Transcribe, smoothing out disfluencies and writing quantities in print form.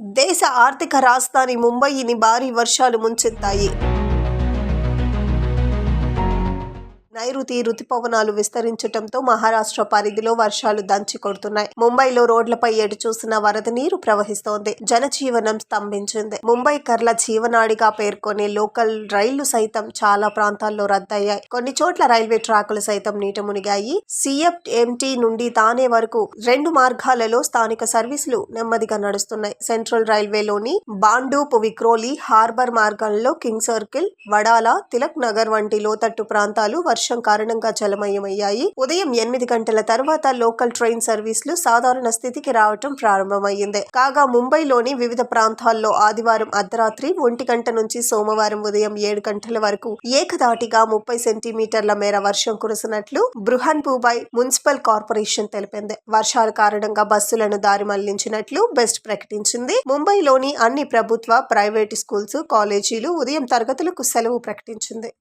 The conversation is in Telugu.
దేశ ఆర్థిక రాజధాని ముంబయిని భారీ వర్షాలు ముంచెత్తాయి. నైరుతి రుతుపవనాలు విస్తరించడంతో మహారాష్ట్ర పరిధిలో వర్షాలు దంచి కొడుతున్నాయి. ముంబైలో రోడ్లపై ఎటు చూసిన వరద నీరు ప్రవహిస్తోంది. జనజీవనం స్తంభించింది. ముంబై కర్ల జీవనాడిగా పేర్కొనే లోకల్ రైళ్లు సైతం చాలా ప్రాంతాల్లో రద్దయ్యాయి. కొన్ని చోట్ల రైల్వే ట్రాకులు సైతం నీట మునిగాయి. సిఎఫ్ఎంటీ నుండి తానే వరకు 2 మార్గాలలో స్థానిక సర్వీసులు నెమ్మదిగా నడుస్తున్నాయి. సెంట్రల్ రైల్వేలోని బాండూప్, విక్రోలి, హార్బర్ మార్గాల్లో కింగ్ సర్కిల్, వడాల, తిలక్ నగర్ వంటి లోతట్టు ప్రాంతాలు వర్షం కారణంగా జలమయమయ్యాయి. ఉదయం 8 గంటల తర్వాత లోకల్ ట్రైన్ సర్వీసులు సాధారణ స్థితికి రావటం ప్రారంభమైంది. కాగా ముంబైలోని వివిధ ప్రాంతాల్లో ఆదివారం అర్ధరాత్రి 1 గంట నుంచి సోమవారం ఉదయం 7 గంటల వరకు ఏకధాటిగా 30 సెంటీమీటర్ల మేర వర్షం కురిసినట్లు బృహన్ముంబై మున్సిపల్ కార్పొరేషన్ తెలిపింది. వర్షాల కారణంగా బస్సులను దారి మళ్లించినట్లు బెస్ట్ ప్రకటించింది. ముంబైలోని అన్ని ప్రభుత్వ, ప్రైవేటు స్కూల్స్, కాలేజీలు ఉదయం తరగతులకు సెలవు ప్రకటించింది.